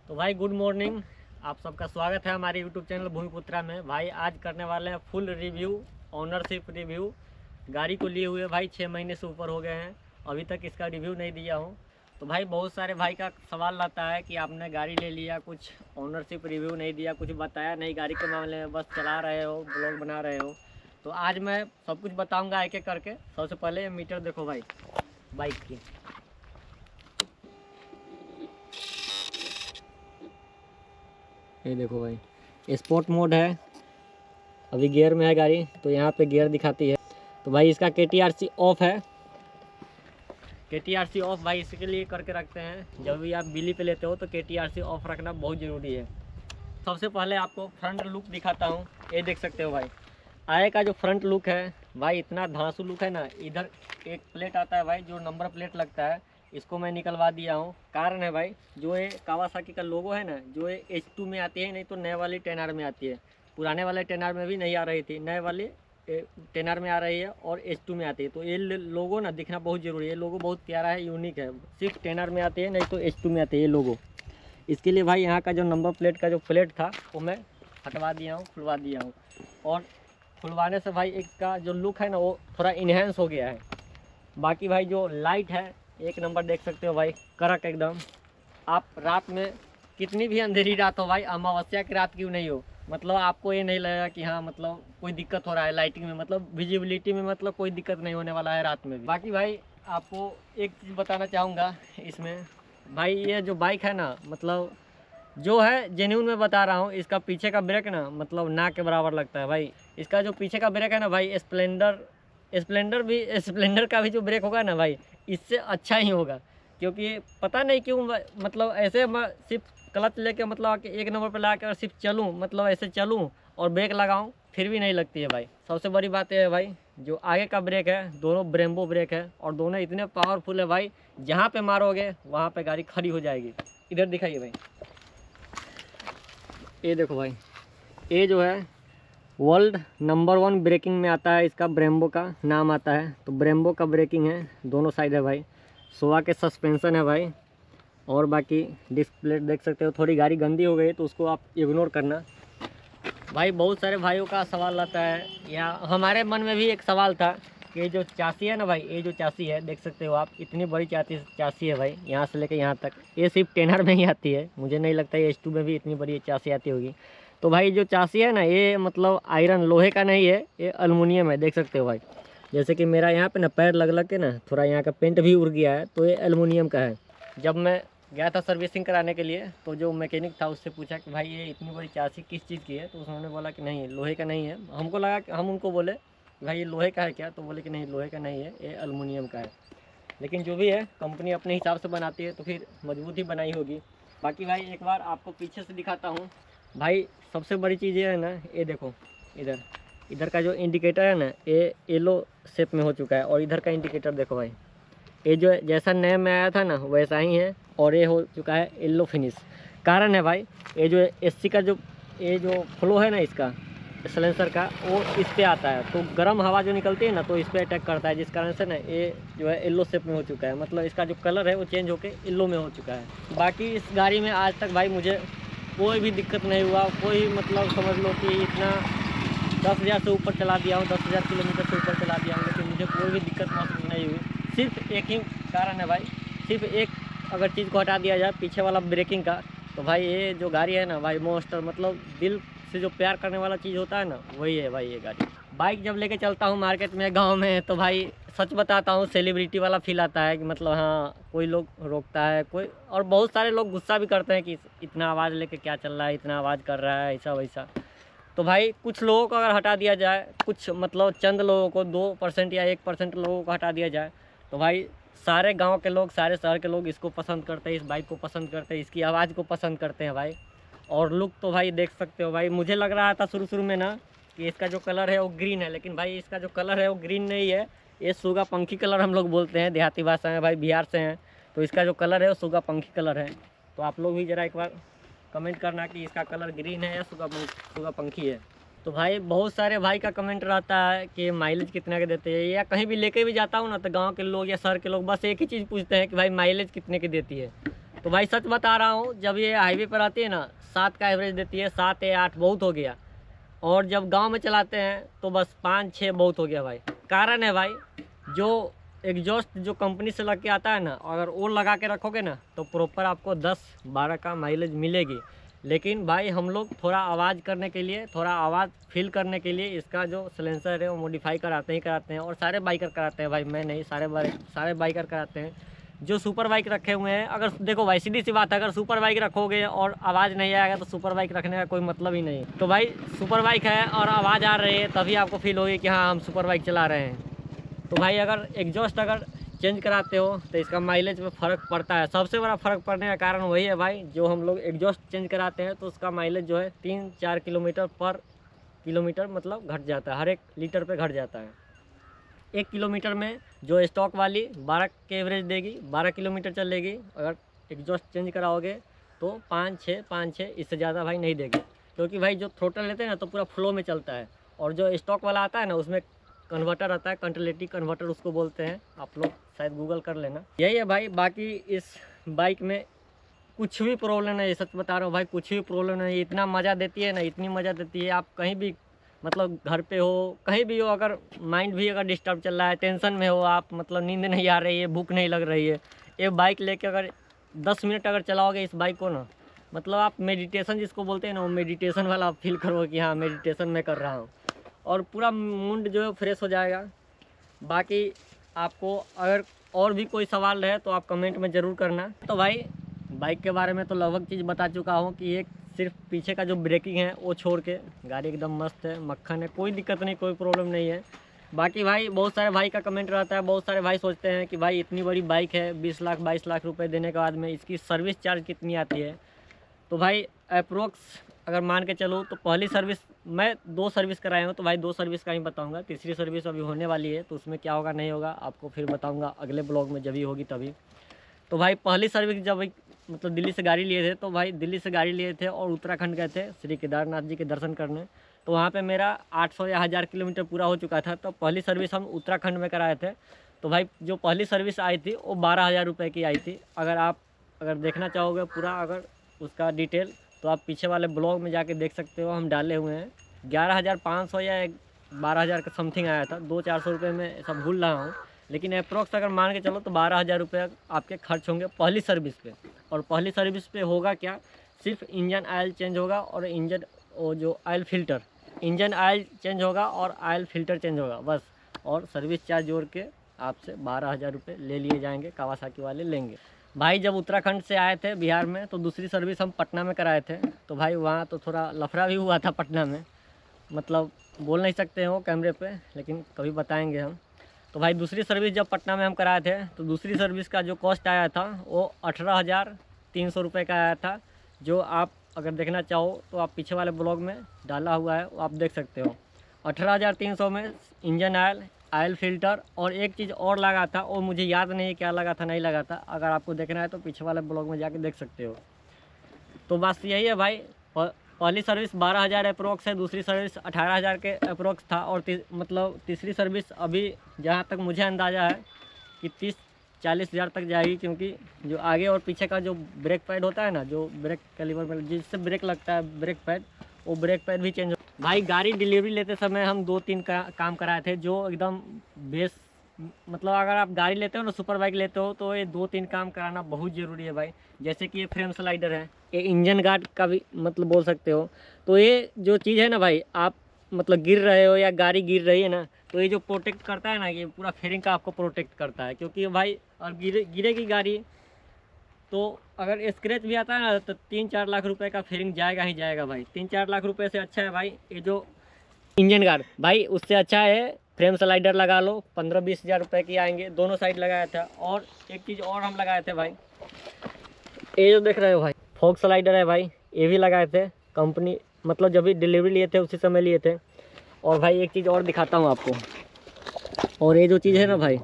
तो भाई good morning, आप सबका स्वागत है हमारे यूट्यूब चैनल भूमिपुत्रा में। भाई आज करने वाले हैं फुल रिव्यू, ऑनरशिप रिव्यू। गाड़ी को लिए हुए भाई 6 महीने से ऊपर हो गए हैं, अभी तक इसका रिव्यू नहीं दिया हूँ। तो भाई बहुत सारे भाई का सवाल रहता है कि आपने गाड़ी ले लिया, कुछ ऑनरशिप रिव्यू नहीं दिया, कुछ बताया नहीं गाड़ी के मामले में, बस चला रहे हो, ब्लॉग बना रहे हो। तो आज मैं सब कुछ बताऊँगा एक एक करके। सबसे पहले ये मीटर देखो भाई बाइक की। ये देखो भाई स्पोर्ट मोड है, अभी गियर में है गाड़ी, तो यहाँ पे गियर दिखाती है। तो भाई इसका KTRC ऑफ है, KTRC ऑफ भाई इसके लिए करके रखते हैं, जब भी आप बिजली पे लेते हो तो KTRC ऑफ रखना बहुत ज़रूरी है। सबसे पहले आपको फ्रंट लुक दिखाता हूँ। ये देख सकते हो भाई आगे का जो फ्रंट लुक है भाई, इतना धांसू लुक है ना। इधर एक प्लेट आता है भाई, जो नंबर प्लेट लगता है, इसको मैं निकलवा दिया हूँ। कारण है भाई, जो ये कावासाकी का लोगो है ना, जो ये H2 में आती है, नहीं तो नए वाली 10R में आती है। पुराने वाले 10R में भी नहीं आ रही थी, नए वाले 10R में आ रही है और H2 में आती है। तो ये लोगो ना दिखना बहुत ज़रूरी है। ये लोगो बहुत प्यारा है, यूनिक है, सिर्फ 10R में आती है, नहीं तो H2 में आती है ये लोगो। इसके लिए भाई यहाँ का जो नंबर प्लेट का जो प्लेट था वो मैं हटवा दिया हूँ, खुलवा दिया हूँ। और खुलवाने से भाई इसका जो लुक है ना वो थोड़ा इन्हेंस हो गया है। बाकी भाई जो लाइट है एक नंबर, देख सकते हो भाई कड़क एकदम। आप रात में कितनी भी अंधेरी रात हो भाई, अमावस्या की रात क्यों नहीं हो, मतलब आपको ये नहीं लगेगा कि हाँ मतलब कोई दिक्कत हो रहा है लाइटिंग में, मतलब विजिबिलिटी में, मतलब कोई दिक्कत नहीं होने वाला है रात में भी। बाकी भाई आपको एक चीज़ बताना चाहूँगा इसमें भाई, ये जो बाइक है ना, मतलब जो है जेन्यून में बता रहा हूँ, इसका पीछे का ब्रेक ना मतलब ना के बराबर लगता है भाई। इसका जो पीछे का ब्रेक है ना भाई, स्प्लेंडर का भी जो ब्रेक होगा ना भाई, इससे अच्छा ही होगा। क्योंकि पता नहीं क्यों मतलब ऐसे मैं सिर्फ क्लच लेके मतलब एक नंबर पर ला के और सिर्फ चलूँ, मतलब ऐसे चलूँ और ब्रेक लगाऊँ फिर भी नहीं लगती है भाई। सबसे बड़ी बात यह है भाई, जो आगे का ब्रेक है दोनों ब्रेम्बो ब्रेक है, और दोनों इतने पावरफुल है भाई, जहाँ पे मारोगे वहाँ पे गाड़ी खड़ी हो जाएगी। इधर दिखाइए भाई, ये देखो भाई, ये जो है वर्ल्ड नंबर 1 ब्रेकिंग में आता है, इसका ब्रेम्बो का नाम आता है। तो ब्रेम्बो का ब्रेकिंग है, दोनों साइड है भाई। सोवा के सस्पेंशन है भाई, और बाकी डिस्क प्लेट देख सकते हो। थोड़ी गाड़ी गंदी हो गई तो उसको आप इग्नोर करना भाई। बहुत सारे भाइयों का सवाल आता है, या हमारे मन में भी एक सवाल था कि जो चासी है ना भाई, ये जो चासी है देख सकते हो आप, इतनी बड़ी चासी है भाई, यहाँ से लेकर यहाँ तक। ये सिर्फ 10R में ही आती है, मुझे नहीं लगता ये H2 में भी इतनी बड़ी चासी आती होगी। तो भाई जो चासी है ना, ये मतलब आयरन लोहे का नहीं है, ये एलुमिनियम है, देख सकते हो भाई। जैसे कि मेरा यहाँ पे ना पैर लग लग के ना थोड़ा यहाँ का पेंट भी उड़ गया है, तो ये एलुमिनियम का है। जब मैं गया था सर्विसिंग कराने के लिए, तो जो मैकेनिक था उससे पूछा कि भाई ये इतनी बड़ी चासी किस चीज़ की है, तो उन्होंने बोला कि नहीं लोहे का नहीं है। हमको लगा कि हम उनको बोले भाई ये लोहे का है क्या, तो बोले कि नहीं लोहे का नहीं है, ये एलुमिनियम का है। लेकिन जो भी है कंपनी अपने हिसाब से बनाती है, तो फिर मजबूत ही बनाई होगी। बाकी भाई एक बार आपको पीछे से दिखाता हूँ भाई। सबसे बड़ी चीज़ ये है ना, ये देखो इधर का जो इंडिकेटर है ना, ये येलो शेप में हो चुका है। और इधर का इंडिकेटर देखो भाई, ये जो जैसा नया में आया था ना वैसा ही है, और ये हो चुका है येलो फिनिश। कारण है भाई, ये जो AC का ये जो फ्लो है ना इसका सलेंसर का, वो इस पे आता है, तो गर्म हवा जो निकलती है ना तो इस पे अटैक करता है, जिस कारण से ना ये जो है येलो शेप में हो चुका है। मतलब इसका जो कलर है वो चेंज होके येलो में हो चुका है। बाकी इस गाड़ी में आज तक भाई मुझे कोई भी दिक्कत नहीं हुआ, कोई मतलब समझ लो कि इतना 10,000 से ऊपर चला दिया हूँ, 10,000 किलोमीटर से ऊपर चला दिया हूँ, लेकिन मुझे कोई भी दिक्कत महसूस नहीं हुई। सिर्फ एक ही कारण है भाई, सिर्फ एक अगर चीज़ को हटा दिया जाए पीछे वाला ब्रेकिंग का, तो भाई ये जो गाड़ी है ना भाई मॉन्स्टर, मतलब दिल से जो प्यार करने वाला चीज़ होता है ना वही है भाई ये गाड़ी। बाइक जब लेके चलता हूँ मार्केट में, गांव में, तो भाई सच बताता हूँ सेलिब्रिटी वाला फील आता है कि मतलब हाँ कोई लोग रोकता है कोई, और बहुत सारे लोग गुस्सा भी करते हैं कि इतना आवाज़ लेके क्या चल रहा है, इतना आवाज़ कर रहा है, ऐसा वैसा। तो भाई कुछ लोगों को अगर हटा दिया जाए, कुछ मतलब चंद लोगों को 2% या 1% लोगों को हटा दिया जाए, तो भाई सारे गांव के लोग, सारे शहर के लोग इसको पसंद करते हैं, इस बाइक को पसंद करते हैं, इसकी आवाज़ को पसंद करते हैं भाई। और लुक तो भाई देख सकते हो भाई, मुझे लग रहा था शुरू में ना कि इसका जो कलर है वो ग्रीन है, लेकिन भाई इसका जो कलर है वो ग्रीन नहीं है, ये सुगा पंखी कलर हम लोग बोलते हैं देहाती भाषा में भाई, बिहार से हैं। तो इसका जो कलर है वो सुगा पंखी कलर है। तो आप लोग भी ज़रा एक बार कमेंट करना कि इसका कलर ग्रीन है या सुगा पंखी है। तो भाई बहुत सारे भाई का कमेंट रहता है कि माइलेज कितना के देते हैं, या कहीं भी लेके भी जाता हूँ ना तो गांव के लोग या शहर के लोग बस एक ही चीज़ पूछते हैं कि भाई माइलेज कितने की देती है। तो भाई सच बता रहा हूँ, जब ये हाईवे पर आती है ना 7 का एवरेज देती है, 7 या 8 बहुत हो गया। और जब गांव में चलाते हैं तो बस 5-6 बहुत हो गया भाई। कारण है भाई, जो एग्जॉस्ट जो कंपनी से लग के आता है ना, अगर वो लगा के रखोगे ना तो प्रॉपर आपको 10-12 का माइलेज मिलेगी। लेकिन भाई हम लोग थोड़ा आवाज़ करने के लिए, थोड़ा आवाज़ फील करने के लिए इसका जो सिलेंसर है वो मॉडिफाई कराते हैं। और सारे बाइकर कराते हैं भाई, मैं नहीं, सारे बाइकर कराते हैं जो सुपर बाइक रखे हुए हैं। अगर देखो भाई, सीधी सी बात है, अगर सुपर बाइक रखोगे और आवाज़ नहीं आएगा तो सुपर बाइक रखने का कोई मतलब ही नहीं। तो भाई सुपर बाइक है और आवाज़ आ रही है तभी आपको फील होगी कि हाँ हम सुपर बाइक चला रहे हैं। तो भाई अगर एग्जॉस्ट अगर चेंज कराते हो तो इसका माइलेज में फ़र्क पड़ता है। सबसे बड़ा फ़र्क पड़ने का कारण वही है भाई, जो हम लोग एग्जॉस्ट चेंज कराते हैं तो उसका माइलेज जो है 3-4 किलोमीटर मतलब घट जाता है, हर 1 लीटर पे घट जाता है। 1 किलोमीटर में जो स्टॉक वाली 12 के एवरेज देगी, 12 किलोमीटर चलेगी। अगर एग्जॉस्ट चेंज कराओगे तो 5-6 इससे ज़्यादा भाई नहीं देगी। क्योंकि भाई जो थ्रोटल लेते हैं ना तो पूरा फ्लो में चलता है, और जो स्टॉक वाला आता है ना उसमें कन्वर्टर आता है, कंटलेटी कन्वर्टर उसको बोलते हैं। आप लोग शायद गूगल कर लेना। यही है भाई, बाकी इस बाइक में कुछ भी प्रॉब्लम नहीं है, सच बता रहा हूँ भाई, कुछ भी प्रॉब्लम नहीं है। इतना मज़ा देती है ना, इतनी मज़ा देती है। आप कहीं भी मतलब घर पे हो, कहीं भी हो, अगर माइंड भी अगर डिस्टर्ब चल रहा है, टेंशन में हो आप, मतलब नींद नहीं आ रही है, भूख नहीं लग रही है, ये बाइक लेके अगर 10 मिनट अगर चलाओगे इस बाइक को ना, मतलब आप मेडिटेशन जिसको बोलते हैं ना, वो मेडिटेशन वाला फील करोगे कि हाँ मेडिटेशन मैं कर रहा हूँ। और पूरा मूड जो है फ्रेश हो जाएगा। बाकी आपको अगर और भी कोई सवाल रहे तो आप कमेंट में ज़रूर करना। तो भाई बाइक के बारे में तो लगभग चीज़ बता चुका हूँ कि एक सिर्फ पीछे का जो ब्रेकिंग है वो छोड़ के गाड़ी एकदम मस्त है, मक्खन है, कोई दिक्कत नहीं, कोई प्रॉब्लम नहीं है। बाकी भाई बहुत सारे भाई का कमेंट रहता है, बहुत सारे भाई सोचते हैं कि भाई इतनी बड़ी बाइक है, 20 लाख 22 लाख रुपए देने के बाद में इसकी सर्विस चार्ज कितनी आती है। तो भाई अप्रोक्स अगर मान के चलो तो पहली सर्विस मैं 2 सर्विस कराया हूँ, तो भाई 2 सर्विस का ही बताऊँगा। तीसरी सर्विस अभी होने वाली है, तो उसमें क्या होगा नहीं होगा आपको फिर बताऊँगा अगले ब्लॉग में, जब ही होगी तभी। तो भाई पहली सर्विस जब मतलब दिल्ली से गाड़ी लिए थे, तो भाई दिल्ली से गाड़ी लिए थे और उत्तराखंड गए थे श्री केदारनाथ जी के दर्शन करने। तो वहाँ पे मेरा 800 या 1000 किलोमीटर पूरा हो चुका था। तो पहली सर्विस हम उत्तराखंड में कराए थे। तो भाई जो पहली सर्विस आई थी वो 12,000 रुपये की आई थी। अगर देखना चाहोगे पूरा अगर उसका डिटेल, तो आप पीछे वाले ब्लॉग में जाके देख सकते हो, हम डाले हुए हैं। 11,500 या 12,000 का समथिंग आया था, 200-400 रुपये में सब भूल रहा हूँ, लेकिन अप्रोक्स अगर मान के चलो तो 12,000 रुपये आपके खर्च होंगे पहली सर्विस पे। और पहली सर्विस पे होगा क्या, सिर्फ इंजन ऑयल चेंज होगा और जो oil filter, engine oil change होगा और ऑयल फिल्टर चेंज होगा बस। और सर्विस चार्ज जोड़ के आपसे 12,000 रुपये ले लिए जाएंगे, कावासाकी वाले लेंगे। भाई जब उत्तराखंड से आए थे बिहार में, तो दूसरी सर्विस हम पटना में कराए थे। तो भाई वहाँ तो थोड़ा लफड़ा भी हुआ था पटना में, मतलब बोल नहीं सकते हैं वो कैमरे पे, लेकिन कभी बताएंगे हम। तो भाई दूसरी सर्विस जब पटना में हम कराए थे, तो दूसरी सर्विस का जो कॉस्ट आया था वो 18,300 रुपये का आया था। जो आप अगर देखना चाहो तो आप पीछे वाले ब्लॉग में डाला हुआ है, वो आप देख सकते हो। 18,300 में इंजन ऑयल फिल्टर और एक चीज़ और लगा था, वो मुझे याद नहीं क्या लगा था, नहीं लगा था। अगर आपको देखना है तो पीछे वाले ब्लॉग में जाके देख सकते हो। तो बस यही है भाई, पहली सर्विस 12,000 अप्रोक्स है, दूसरी सर्विस 18,000 के अप्रोक्स था। और मतलब तीसरी सर्विस अभी जहाँ तक मुझे अंदाज़ा है कि 30-40 हज़ार तक जाएगी। क्योंकि जो आगे और पीछे का जो ब्रेक पैड होता है ना, जो ब्रेक कैलिपर में जिससे ब्रेक लगता है ब्रेक पैड, वो ब्रेक पैड भी चेंज। भाई गाड़ी डिलीवरी लेते समय हम 2-3 काम कराए थे जो एकदम बेस, मतलब अगर आप गाड़ी लेते हो ना, सुपर बाइक लेते हो, तो ये 2-3 काम कराना बहुत ज़रूरी है भाई। जैसे कि ये फ्रेम स्लाइडर है, ये इंजन गार्ड का भी मतलब बोल सकते हो। तो ये जो चीज़ है ना भाई, आप मतलब गिर रहे हो या गाड़ी गिर रही है ना, तो ये जो प्रोटेक्ट करता है ना, ये पूरा फेयरिंग का आपको प्रोटेक्ट करता है। क्योंकि भाई और गिरेगी गाड़ी तो अगर स्क्रैच भी आता है ना, तो 3-4 लाख रुपए का फेयरिंग जाएगा ही जाएगा भाई। 3-4 लाख रुपए से अच्छा है भाई ये जो इंजन गार्ड, भाई उससे अच्छा है फ्रेम स्लाइडर लगा लो, 15-20 हज़ार रुपये की आएंगे। दोनों साइड लगाया था। और एक चीज़ और हम लगाए थे भाई, ये जो देख रहे हो भाई फॉग स्लाइडर है भाई, ये भी लगाए थे कंपनी, मतलब जब भी डिलीवरी लिए थे उसी समय लिए थे। और भाई एक चीज़ और दिखाता हूँ आपको, और ये जो चीज़ है ना भाई,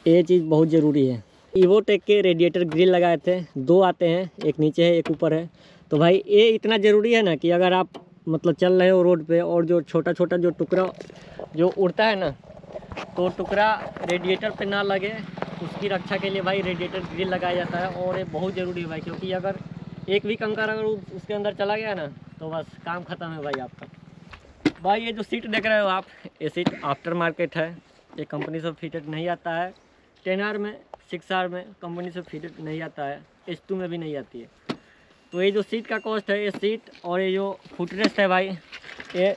ये चीज़ बहुत ज़रूरी है। इवोटेक के रेडिएटर ग्रिल लगाए थे, 2 आते हैं, एक नीचे है एक ऊपर है। तो भाई ये इतना ज़रूरी है ना कि अगर आप मतलब चल रहे हो रोड पे और जो छोटा छोटा जो टुकड़ा जो उड़ता है ना, तो टुकड़ा रेडिएटर पे ना लगे, उसकी रक्षा के लिए भाई रेडिएटर ग्रिल लगाया जाता है, और ये बहुत ज़रूरी है भाई, क्योंकि अगर एक भी कंकर अगर उसके अंदर चला गया ना तो बस काम ख़त्म है भाई आपका। भाई ये जो सीट देख रहे हो आप, ये सीट आफ्टर मार्केट है, ये कंपनी से फिटेड नहीं आता है। 10R में 6R में कंपनी से फिटेड नहीं आता है, H2 में भी नहीं आती है। तो ये जो सीट का कॉस्ट है, ये सीट और ये जो फुटरेस्ट है भाई, ये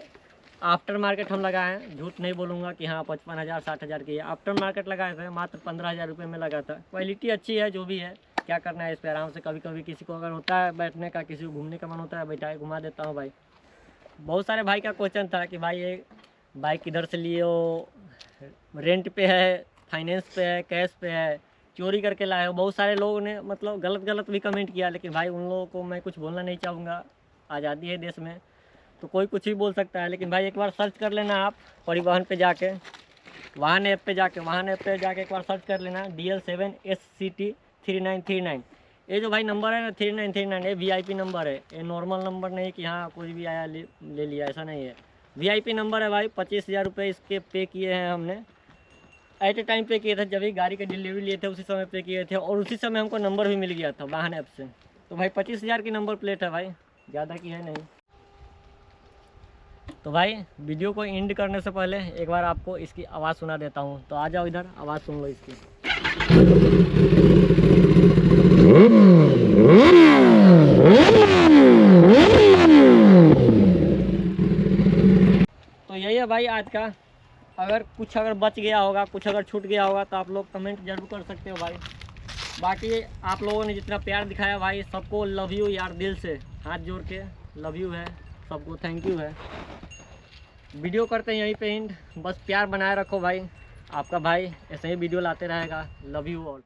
आफ्टर मार्केट हम लगाए हैं, झूठ नहीं बोलूँगा कि हाँ 55,000 60,000 की है। आफ्टर मार्केट लगाए थे, मात्र 15,000 रुपये में लगा था। क्वालिटी अच्छी है, जो भी है, क्या करना है इस पर आराम से। कभी कभी किसी को अगर होता है बैठने का, किसी को घूमने का मन होता है, बैठाए घुमा देता हूँ भाई। बहुत सारे भाई का क्वेश्चन था कि भाई ये बाइक किधर से लिए हो, रेंट पे है, फाइनेंस पे है, कैश पे है, चोरी करके लाए हो। बहुत सारे लोगों ने मतलब गलत भी कमेंट किया, लेकिन भाई उन लोगों को मैं कुछ बोलना नहीं चाहूँगा। आज़ादी है देश में, तो कोई कुछ भी बोल सकता है। लेकिन भाई एक बार सर्च कर लेना आप परिवहन पे जाके, वाहन ऐप पे जाके एक बार सर्च कर लेना DL7 SCT 3939। ये जो भाई नंबर है ना 3939, ये VIP नंबर है, ये नॉर्मल नंबर नहीं कि हाँ कोई भी आया ले लिया, ऐसा नहीं है। VIP नंबर है भाई। 25,000 रुपये इसके पे किए हैं हमने, एट ए टाइम पे किए थे। जब भी गाड़ी के डिलीवरी लिए थे उसी समय पे किए थे, और उसी समय हमको नंबर भी मिल गया था वाहन ऐप से। तो भाई 25,000 की नंबर प्लेट है भाई, ज़्यादा की है नहीं। तो भाई वीडियो को एंड करने से पहले एक बार आपको इसकी आवाज़ सुना देता हूँ, तो आ जाओ इधर, आवाज़ सुन लो इसकी। तो यही है भाई आज का। अगर कुछ बच गया होगा, कुछ अगर छूट गया होगा तो आप लोग कमेंट जरूर कर सकते हो भाई। बाकी आप लोगों ने जितना प्यार दिखाया भाई, सबको लव यू यार, दिल से हाथ जोड़ के लव यू है सबको, थैंक यू है। वीडियो करते हैं यहीं पे एंड, बस प्यार बनाए रखो भाई। आपका भाई ऐसे ही वीडियो लाते रहेगा। Love you all.